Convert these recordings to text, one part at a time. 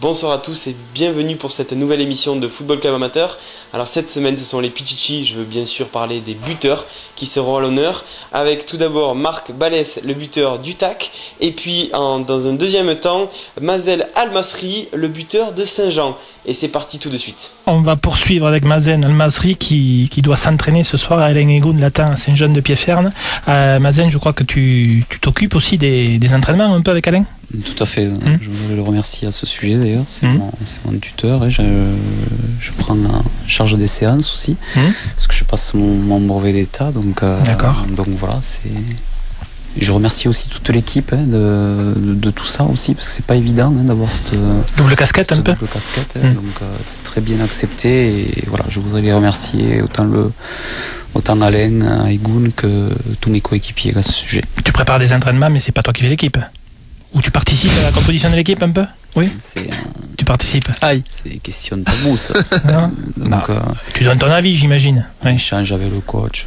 Bonsoir à tous et bienvenue pour cette nouvelle émission de Football Club Amateur. Alors cette semaine ce sont les Pichichi, je veux bien sûr parler des buteurs qui seront à l'honneur, avec tout d'abord Marc Balès, le buteur du TAC, et puis dans un deuxième temps Mazen Al-Masri, le buteur de Saint-Jean. Et c'est parti tout de suite. On va poursuivre avec Mazen Al-Masri qui doit s'entraîner ce soir. Alain Egoun l'attend à Saint-Jean de Pierreferne. Mazen, je crois que tu t'occupes aussi des entraînements un peu avec Alain. Tout à fait. Je voudrais le remercier à ce sujet d'ailleurs. C'est mon tuteur et je prends en charge des séances aussi parce que je passe mon brevet d'état. Donc voilà, je remercie aussi toute l'équipe de tout ça aussi, parce que c'est pas évident d'avoir cette double casquette un peu. Double casquette, donc c'est très bien accepté et voilà, je voudrais les remercier autant Alain, Egoun que tous mes coéquipiers à ce sujet. Tu prépares des entraînements, mais c'est pas toi qui fais l'équipe. Ou tu participes à la composition de l'équipe un peu? Oui. Tu participes. Aïe. C'est question de tabou ça. Donc, tu donnes ton avis, j'imagine. Oui. Échange avec le coach,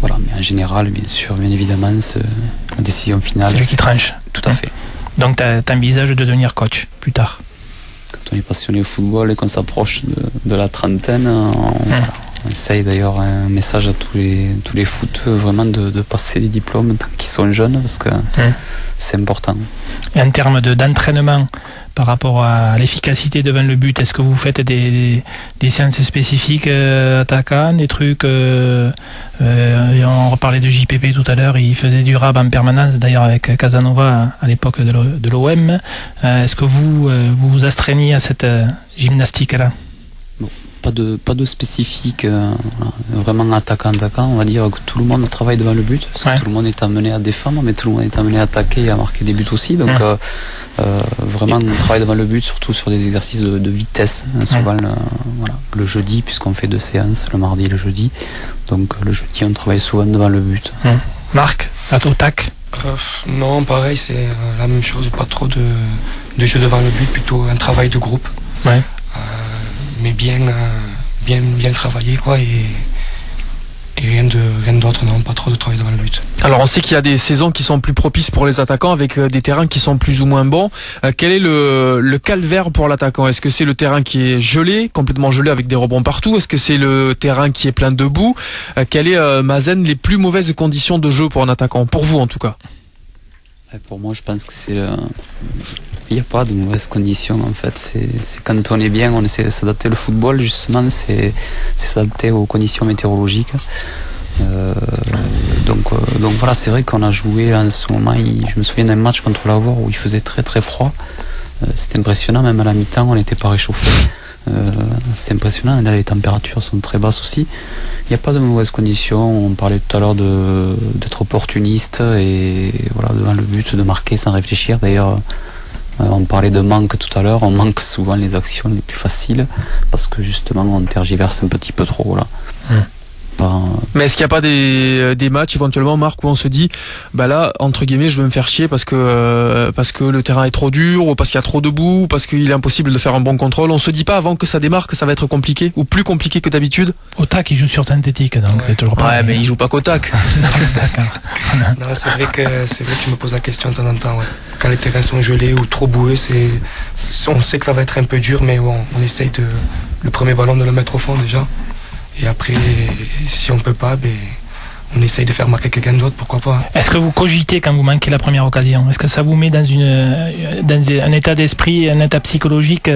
voilà. Mais en général, bien évidemment, la décision finale. C'est lui qui tranche. Tout à fait. Donc tu envisages de devenir coach plus tard. Quand on est passionné au football et qu'on s'approche de la trentaine, on essaye d'ailleurs un message à tous les footeux vraiment de passer les diplômes tant qu'ils sont jeunes, parce que c'est important. Et en termes d'entraînement par rapport à l'efficacité devant le but, est-ce que vous faites des séances spécifiques attaquants, des trucs on reparlait de JPP tout à l'heure, il faisait du rab en permanence d'ailleurs avec Casanova à l'époque de l'OM. Est-ce que vous vous astreignez à cette gymnastique là? Pas de spécifique, vraiment attaquant, on va dire que tout le monde travaille devant le but, parce que tout le monde est amené à défendre, mais tout le monde est amené à attaquer et à marquer des buts aussi, donc vraiment on travaille devant le but, surtout sur des exercices de vitesse, souvent le jeudi, puisqu'on fait 2 séances, le mardi et le jeudi, donc le jeudi on travaille souvent devant le but. Marc, à ton TAC? Non, pareil, c'est la même chose, pas trop de jeu devant le but, plutôt un travail de groupe. Ouais. Mais bien travaillé quoi, et rien d'autre, non, pas trop de travail devant le but. Alors on sait qu'il y a des saisons qui sont plus propices pour les attaquants avec des terrains qui sont plus ou moins bons. Quel est le calvaire pour l'attaquant? Est-ce que c'est le terrain qui est gelé, complètement gelé avec des rebonds partout? Est-ce que c'est le terrain qui est plein de boue? Quelles est, Mazen, les plus mauvaises conditions de jeu pour un attaquant? Pour vous en tout cas. Pour moi, je pense que il n'y a pas de mauvaises conditions en fait. C'est quand on est bien, on essaie de s'adapter. Le football, justement, c'est s'adapter aux conditions météorologiques. Donc voilà, c'est vrai qu'on a joué en ce moment. Je me souviens d'un match contre l'Avor où il faisait très très froid. C'était impressionnant, même à la mi-temps, on n'était pas réchauffé. C'est impressionnant. Là, les températures sont très basses aussi. Il n'y a pas de mauvaises conditions. On parlait tout à l'heure d'être opportuniste et voilà, devant le but de marquer sans réfléchir. D'ailleurs, on parlait de manque tout à l'heure. On manque souvent les actions les plus faciles parce que justement on tergiverse un petit peu trop. Voilà. Mais est-ce qu'il n'y a pas des matchs éventuellement, Marc, où on se dit bah là, entre guillemets, je vais me faire chier parce que le terrain est trop dur, ou parce qu'il y a trop de boue, ou parce qu'il est impossible de faire un bon contrôle? On se dit pas avant que ça démarre que ça va être compliqué, ou plus compliqué que d'habitude? Au TAC, il joue sur synthétique, donc c'est toujours pas. Ouais, mais il joue pas qu'au TAC. Non, c'est vrai que je me pose la question de temps en temps. Ouais. Quand les terrains sont gelés ou trop boueux, on sait que ça va être un peu dur, mais bon, on essaye le premier ballon de le mettre au fond déjà. Et après, si on peut pas, on essaye de faire marquer quelqu'un d'autre, pourquoi pas. Est-ce que vous cogitez quand vous manquez la première occasion? Est-ce que ça vous met dans un état d'esprit, un état psychologique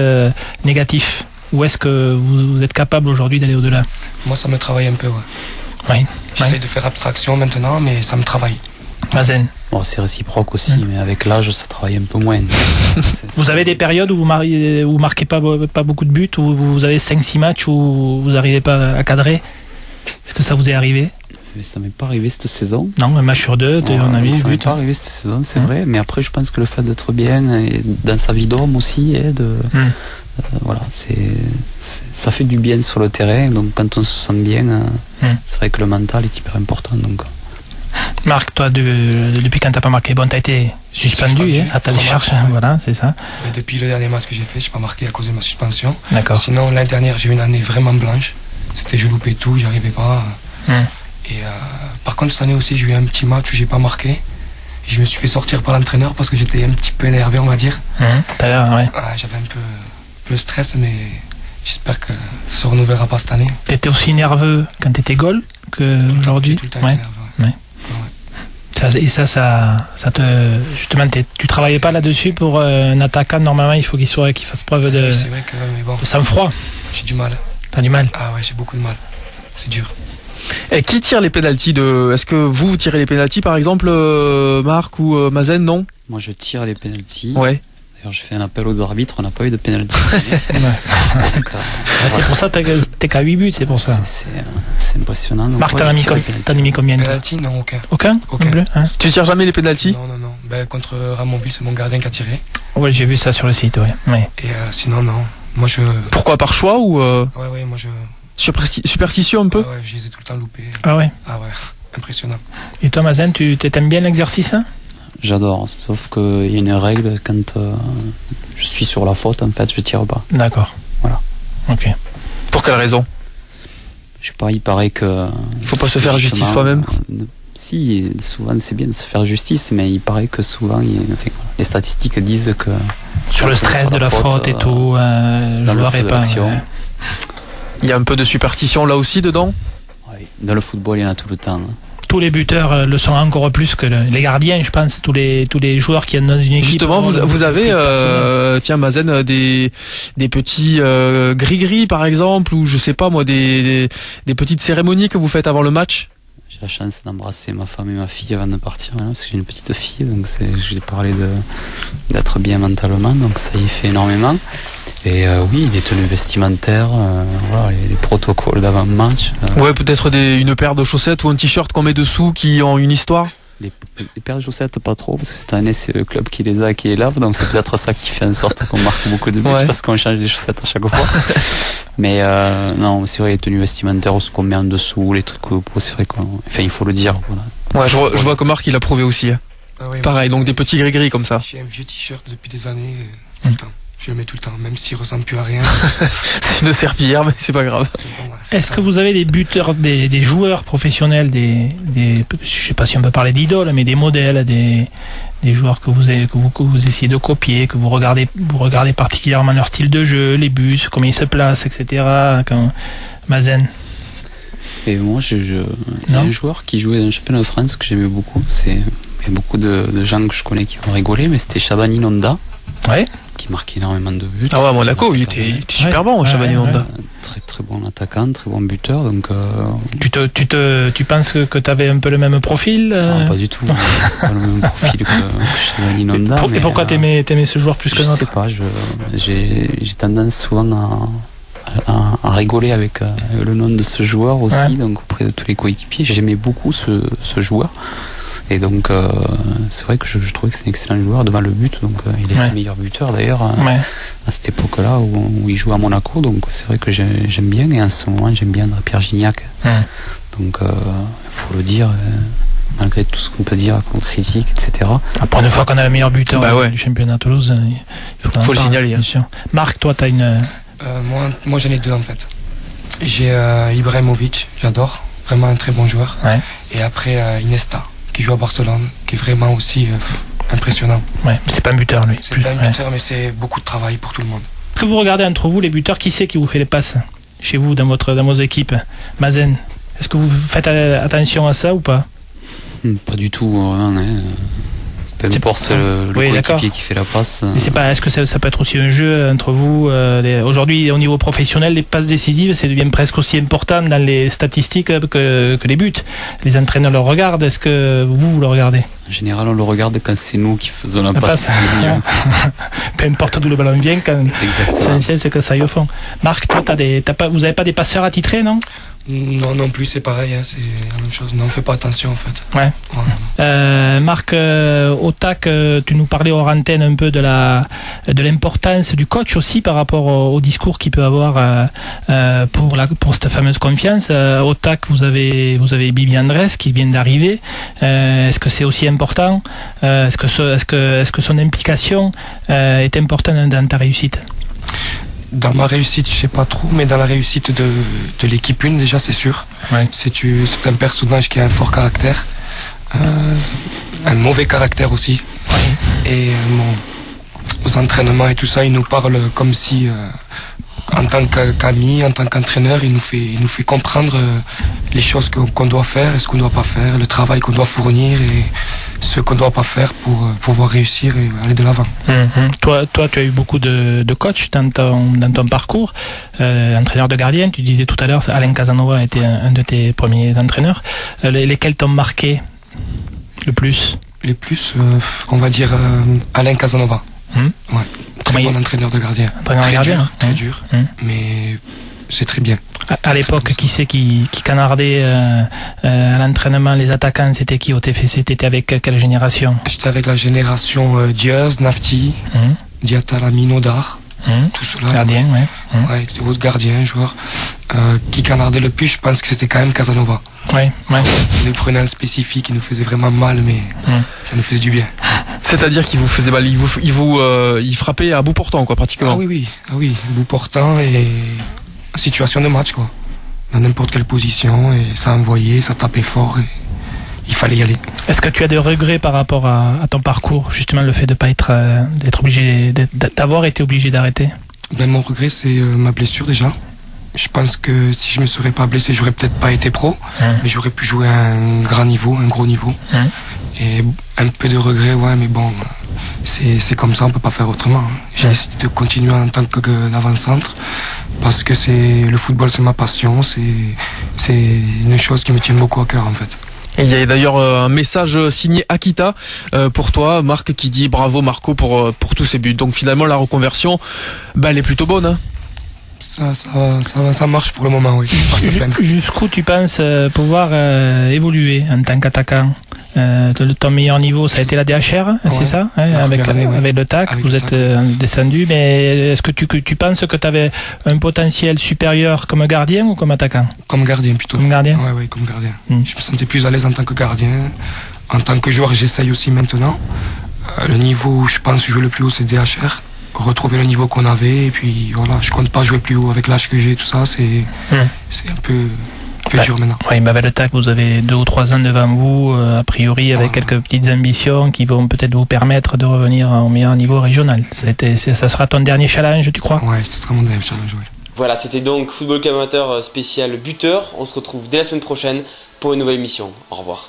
négatif? Ou est-ce que vous êtes capable aujourd'hui d'aller au-delà? Moi, ça me travaille un peu, ouais. Oui. J'essaie de faire abstraction maintenant, mais ça me travaille. Mazen? Bon, c'est réciproque aussi, mais avec l'âge, ça travaille un peu moins. Vous avez des périodes où vous marquez pas beaucoup de buts, où vous avez 5-6 matchs où vous n'arrivez pas à cadrer? Est-ce que ça vous est arrivé? Mais ça m'est pas arrivé cette saison. Non, un match sur 2, on a vu. Ça m'est pas arrivé cette saison, c'est vrai. Mais après, je pense que le fait d'être bien et dans sa vie d'homme aussi aide. Voilà, ça fait du bien sur le terrain. Donc quand on se sent bien, c'est vrai que le mental est hyper important. Donc. Marc, toi, depuis quand t'as pas marqué, bon, t'as été suspendu à ta décharge, voilà, c'est ça. Mais depuis le dernier match que j'ai fait, j'ai pas marqué à cause de ma suspension. D'accord. Sinon, l'année dernière, j'ai eu une année vraiment blanche. C'était, je loupais tout, j'arrivais pas. Et par contre, cette année aussi, j'ai eu un petit match où j'ai pas marqué. Je me suis fait sortir par l'entraîneur parce que j'étais un petit peu énervé, on va dire. T'as l'air, ouais. J'avais un peu le stress, mais j'espère que ça se renouvellera pas cette année. T'étais aussi nerveux quand t'étais goal qu'aujourd'hui? Tout le temps nerveux. Ouais. Ça te justement, tu travaillais pas là-dessus pour un attaquant? Normalement, il faut qu'il fasse preuve de, c'est vrai que, mais bon, de sang-froid. j'ai du mal. T'as du mal? Ah ouais, j'ai beaucoup de mal. C'est dur. Et qui tire les pénaltys Est-ce que vous tirez les pénaltys par exemple, Marc ou Mazen? Non. Moi je tire les pénaltys. Ouais. D'ailleurs je fais un appel aux arbitres, on n'a pas eu de pénalty. C'est pour ça que t'es qu'à 8 buts, c'est pour ça. C'est impressionnant. Donc, Marc, ouais, t'en as mis combien? Penalty, non, aucun. Aucun? Aucun. Hein? Tu tires jamais les pénaltys? Non. Ben, contre Ramonville, c'est mon gardien qui a tiré. Ouais, j'ai vu ça sur le site, ouais. Et sinon, non. Moi, Pourquoi, par choix ou Ouais, moi, superstition un peu? Ouais, je les ai tout le temps loupés. Ah ouais. Impressionnant. Et toi, Mazen, tu t'aimes bien l'exercice, hein? J'adore, sauf qu'il y a une règle, quand je suis sur la faute, en fait, je tire pas. D'accord. Voilà. Ok. Pour quelle raison? Je sais pas, il paraît que... Il faut pas se faire justice soi-même? Si, souvent c'est bien de se faire justice, mais il paraît que souvent, les statistiques disent que... Sur le stress de la faute et tout, le joueur est pas... Il y a un peu de superstition là aussi dedans? Oui, dans le football, il y en a tout le temps. Tous les buteurs le sont encore plus que les gardiens, je pense, tous les joueurs qui sont dans une équipe. Justement, vous avez, tiens, Mazen, des petits gris-gris par exemple, ou je sais pas moi, des petites cérémonies que vous faites avant le match? J'ai la chance d'embrasser ma femme et ma fille avant de partir, parce que j'ai une petite fille, donc je lui ai parlé d'être bien mentalement, donc ça y fait énormément. Et oui, les tenues vestimentaires, voilà, les protocoles d'avant-match. Ouais, peut-être une paire de chaussettes ou un t-shirt qu'on met dessous qui ont une histoire. Les paires de chaussettes, pas trop, parce que cette année, c'est le club qui les a, qui les lave, donc c'est peut-être ça qui fait en sorte qu'on marque beaucoup de buts, parce qu'on change les chaussettes à chaque fois. Mais non, c'est vrai, les tenues vestimentaires, ce qu'on met en dessous, les trucs, c'est vrai enfin, il faut le dire. Voilà. Ouais, je vois que Marc, il a prouvé aussi. Oui, pareil, donc des petits gris-gris comme ça. J'ai un vieux t-shirt depuis des années, tout le temps. Je le mets tout le temps, même s'il ressemble plus à rien. C'est une serpillière, mais c'est pas grave. Est-ce que vous avez des buteurs, des joueurs professionnels, je sais pas si on peut parler d'idoles, mais des modèles, des joueurs que vous essayez de copier, que vous regardez particulièrement leur style de jeu, les buts, comment ils se placent, etc. Mazen? Et moi, il y a un joueur qui jouait dans le championnat de France que j'aimais beaucoup. Il y a beaucoup de gens que je connais qui vont rigoler, mais c'était Shabani Nonda. Ouais. Qui marquait énormément de buts. Ah ouais, à Monaco, il était super bon, Shabani Nonda. Très très bon attaquant, très bon buteur. Donc, tu penses que tu avais un peu le même profil? Non, pas du tout. Pas le même profil que Shabani Nonda. Et pourquoi t'aimais ce joueur plus que l'autre? Je sais pas, j'ai tendance souvent à rigoler avec le nom de ce joueur aussi, donc auprès de tous les coéquipiers. J'aimais beaucoup ce joueur. Et donc, c'est vrai que je trouvais que c'est un excellent joueur devant le but. Donc, il était meilleur buteur d'ailleurs à cette époque-là où il jouait à Monaco. Donc, c'est vrai que j'aime bien. Et en ce moment, j'aime bien Pierre Gignac. Donc, il faut le dire, malgré tout ce qu'on peut dire comme critique, etc. Après, une fois qu'on a le meilleur buteur du championnat à Toulouse, il faut le signaler. Bien sûr. Marc, toi, tu as une. Moi, j'en ai deux en fait. J'ai Ibrahimovic, j'adore. Vraiment un très bon joueur. Ouais. Et après, Iniesta, qui joue à Barcelone, qui est vraiment aussi impressionnant. Ouais, c'est pas un buteur lui. C'est pas un buteur, mais c'est beaucoup de travail pour tout le monde. Est-ce que vous regardez entre vous les buteurs, qui c'est qui vous fait les passes chez vous, dans vos équipes? Mazen, est-ce que vous faites attention à ça ou pas? Pas du tout, non, peu importe le coéquipier qui fait la passe. Mais c'est pas, est-ce que ça peut être aussi un jeu entre vous? Aujourd'hui, au niveau professionnel, les passes décisives, ça devient presque aussi important dans les statistiques que les buts. Les entraîneurs le regardent. Est-ce que vous le regardez? En général, on le regarde quand c'est nous qui faisons la passe décisive. Peu importe d'où le ballon vient, quand l'essentiel c'est que ça y est au fond. Marc, toi, vous n'avez pas des passeurs attitrés, non? Non plus, c'est pareil, c'est la même chose. Non, fais pas attention en fait. Ouais. Marc, au TAC, tu nous parlais hors antenne un peu de l'importance du coach aussi par rapport au discours qu'il peut avoir pour cette fameuse confiance. Au TAC, vous avez Bibi Andrés qui vient d'arriver. Est-ce que c'est aussi important? Est-ce que son implication est importante dans ta réussite? Dans ma réussite, je sais pas trop, mais dans la réussite de l'équipe 1, déjà, c'est sûr. Ouais. C'est un personnage qui a un fort caractère. un mauvais caractère aussi. Et aux entraînements et tout ça, il nous parle comme si, en tant qu'ami, en tant qu'entraîneur, il nous fait comprendre les choses qu'on doit faire et ce qu'on ne doit pas faire, le travail qu'on doit fournir et ce qu'on ne doit pas faire pour pouvoir réussir et aller de l'avant. Toi, tu as eu beaucoup de coachs dans ton parcours, entraîneur de gardien. Tu disais tout à l'heure, Alain Casanova était un de tes premiers entraîneurs. Lesquels t'ont marqué le plus? Les plus, on va dire Alain Casanova. Ouais. Très bon entraîneur de gardien. Très dur, mais c'est très bien. À l'époque, qui c'est qui canardait à l'entraînement les attaquants? C'était qui au TFC? T'étais avec quelle génération? J'étais avec la génération Diaz, Nafti, Diatala, Minodar, tout cela. Gardien, ouais, autres gardiens, joueurs. Qui canardait le plus, je pense que c'était quand même Casanova. Ouais. Il nous prenait un spécifique, il nous faisait vraiment mal, mais ça nous faisait du bien. C'est-à-dire qu'il vous faisait mal, il frappait à bout portant, quoi, pratiquement. Ah oui, bout portant et situation de match, quoi. Dans n'importe quelle position, et ça envoyait, ça tapait fort, et il fallait y aller. Est-ce que tu as des regrets par rapport à ton parcours, justement le fait de pas d'être obligé, d'avoir été obligé d'arrêter? Mon regret, c'est ma blessure déjà. Je pense que si je me serais pas blessé, j'aurais peut-être pas été pro, mais j'aurais pu jouer à un grand niveau, un gros niveau. Et un peu de regret, ouais, mais bon, c'est comme ça, on peut pas faire autrement. J'ai décidé de continuer en tant qu'avant-centre parce que le football, c'est ma passion, c'est une chose qui me tient beaucoup à cœur en fait. Et il y a d'ailleurs un message signé Akita pour toi, Marc, qui dit bravo Marco pour tous ces buts. Donc finalement, la reconversion, elle est plutôt bonne, hein. Ça marche pour le moment, oui. Jusqu'où tu penses pouvoir évoluer en tant qu'attaquant? Ton meilleur niveau, ça a été la DHR, c'est ça, avec le TAC, vous êtes descendu, mais est-ce que tu penses que tu avais un potentiel supérieur comme gardien ou comme attaquant? Comme gardien plutôt. Comme gardien? Oui, comme gardien. Je me sentais plus à l'aise en tant que gardien. En tant que joueur, j'essaye aussi maintenant. Le niveau où je pense jouer le plus haut, c'est DHR. Retrouver le niveau qu'on avait, et puis voilà, je compte pas jouer plus haut avec l'âge que j'ai, tout ça, c'est un peu dur maintenant. Oui, mais avec le TAC, vous avez 2 ou 3 ans devant vous, a priori, avec quelques petites ambitions qui vont peut-être vous permettre de revenir au meilleur niveau régional. Ça sera ton dernier challenge, tu crois? Ouais, ce sera mon dernier challenge, oui. Voilà, c'était donc Football Club Amateur spécial buteur. On se retrouve dès la semaine prochaine pour une nouvelle émission. Au revoir.